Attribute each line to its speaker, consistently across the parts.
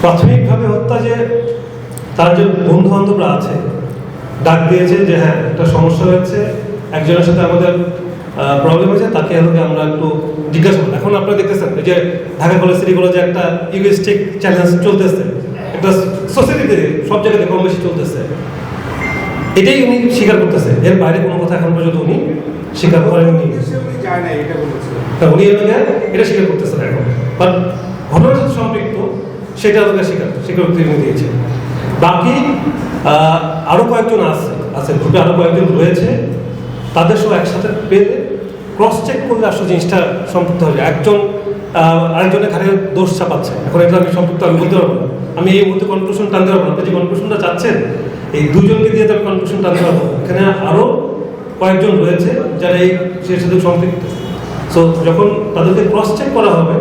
Speaker 1: প্রাথমিকভাবে হত্যা যে তার যে বন্ধু বান্ধবরা আছে ডাক দিয়েছে যে হ্যাঁ একটা সমস্যা হয়েছে, একজনের সাথে আমাদের প্রবলেম হয়েছে, তাকে হলে আমরা একটু জিজ্ঞাসা করবো। এখন আপনারা দেখতেছেন যে ঢাকা কলেজ সিটি কলেজে একটা ইউএসটিক চ্যালেঞ্জ চলতেছে, একটা সোসাইটিতে সব জায়গাতে কম বেশি চলতেছে, এটাই উনি স্বীকার করতেছে। এর বাইরে কোনো কথা এখন পর্যন্ত উনি স্বীকার করেননি। উনি এটা স্বীকার করতেছেন এখন, বাট ঘটনার সাথে সম্পৃক্ত সেটা আমাকে স্বীকারোক্তি দিয়েছে। বাকি আরো কয়েকজন আছে গ্রুপে, আরো কয়েকজন রয়েছে, তাদের সব একসাথে পেলে ক্রস চেক করলে আসলে জিনিসটা সম্পৃক্ত হবে। একজন আরেকজনের ঘাড়ে দোষ চাপাচ্ছে, এখন এটা আমি সম্পৃক্ত আমি বলতে পারবো না, আমি এই মুহূর্তে কনক্লুশন টানতে পারবো না। আপনি যে কনক্লুশনটা চাচ্ছেন এই দুজনকে দিয়ে তো আমি কনক্লুশন টানতে পারবো। এখানে আরো কয়েকজন রয়েছে যারা এই সে সাথে সম্পৃক্ত। সো যখন তাদেরকে ক্রস চেক করা হবে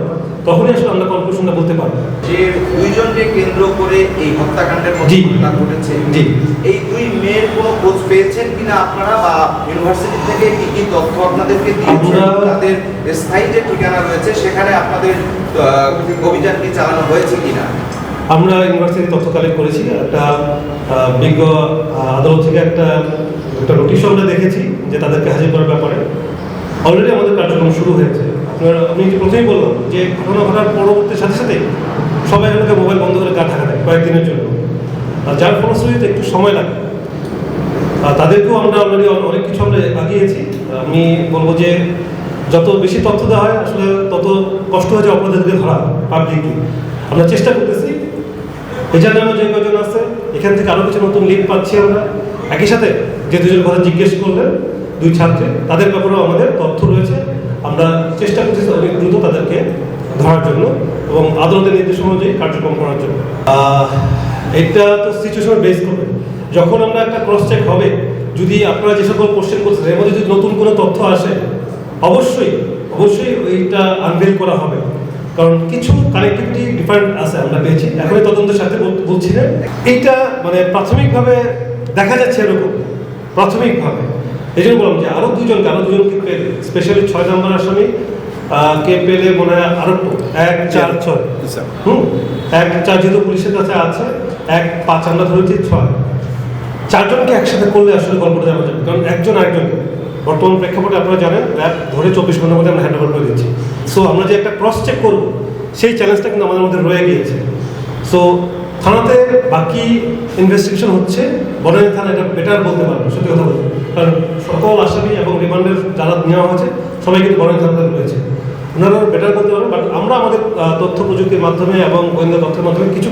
Speaker 1: তখনই আসলে আমরা কনক্লুশনটা বলতে পারবো।
Speaker 2: যে দুইজনকে কেন্দ্র করে এই হত্যাকাণ্ডের ঘটনা ঘটেছে, এই দুই মেয়ের কোনো খোঁজ পেয়েছেন কিনা আপনারা, বা ইউনিভার্সিটি থেকে কি কি তথ্য আপনাদেরকে দিয়েছেন, তাদের স্থায়ী যে ঠিকানা রয়েছে সেখানে আপনাদের অভিযান কি চালানো হয়েছে কিনা?
Speaker 1: আমরা ইউনিভার্সিটি তথ্য কালেক্ট করেছি, একটা বিজ্ঞ আদালত থেকে একটা নোটিশও আমরা দেখেছি যে তাদেরকে হাজির করার ব্যাপারে অলরেডি আমাদের কার্যক্রম শুরু হয়েছে। আমি প্রথমেই বললাম যে ঘটনা ঘটার পরবর্তী সাথে সাথে সবাই আমাকে মোবাইল বন্ধ করে গা ঢাকা দেয় কয়েকদিনের জন্য, আর যার ফলশ্রুতিতে একটু সময় লাগে। তাদেরকেও আমরা অলরেডি অনেক কিছু আমরা আগিয়েছি। আমি বলবো যে যত বেশি তথ্য দেওয়া হয় আসলে তত কষ্ট হয়ে যায় অপরাধীদের ধরা পাবলিকলি। আমরা চেষ্টা করতেছি, এজার নামে যে কয়জন আছে এখান থেকে আরও কিছু নতুন লিড পাচ্ছি আমরা। একই সাথে যে দুজন কথা জিজ্ঞেস করলেন দুই ছাত্রী, তাদের ব্যাপারেও আমাদের তথ্য রয়েছে। আমরা চেষ্টা করতেছি অনেক দ্রুত তাদেরকে ধরার জন্য এবং আদালতের নির্দেশ অনুযায়ী কার্যক্রম করার জন্য। এটা তো সিচুয়েশন বেস করবে। যখন আমরা একটা ক্রস চেক হবে, যদি আপনারা যে সকল কোশ্চেন করছেন এর মধ্যে যদি নতুন কোনো তথ্য আসে অবশ্যই ওইটা আনভেল করা হবে, কারণ কিছু কানেক্টিভিটি ডিফারেন্ট আছে আমরা পেয়েছি। এখন এই তদন্তের সাথে বলছি না, এইটা মানে প্রাথমিকভাবে দেখা যাচ্ছে এরকম প্রাথমিকভাবে। এই জন্য বললাম যে আরো দুজনকে পেলে, স্পেশালি 6 নম্বর আসামি কে পেলে মনে হয় আরো 1, 4, 6 1, 4 যেহেতু পুলিশের কাছে আছে, 1, 5 আমরা ধরেছি, 6 চারজনকে একসাথে করলে আসলে গল্পটা জানা যাবে। কারণ একজন আরেকজনকে বর্তমান প্রেক্ষাপটে আপনারা জানেন র্যাব ধরে 24 ঘন্টার মধ্যে আমরা হ্যান্ড ওভার করে দিচ্ছি। সো আমরা যে একটা ক্রস চেক করবো সেই চ্যালেঞ্জটা কিন্তু আমাদের মধ্যে রয়ে গিয়েছে। সো থানাতে বাকি ইনভেস্টিগেশন হচ্ছে, বনানী থানা এটা বেটার বলতে পারবে, সত্যি কথা বলবো, কারণ সকল আসামি এবং রিমান্ডের যারা নেওয়া হয়েছে সবাই কিন্তু বনানী থানাতে রয়েছে, ওনারা বেটার বলতে পারবে। বাট আমরা আমাদের তথ্য প্রযুক্তির মাধ্যমে এবং গোয়েন্দা তথ্যের মাধ্যমে কিছু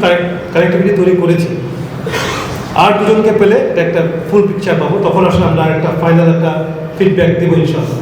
Speaker 1: কানেক্টিভিটি তৈরি করেছি। আর দুজনকে পেলে একটা ফুল পিকচার পাবো, তখন আসলে আমরা একটা ফাইনাল একটা ফিডব্যাক দেবো ইনশাআল্লাহ।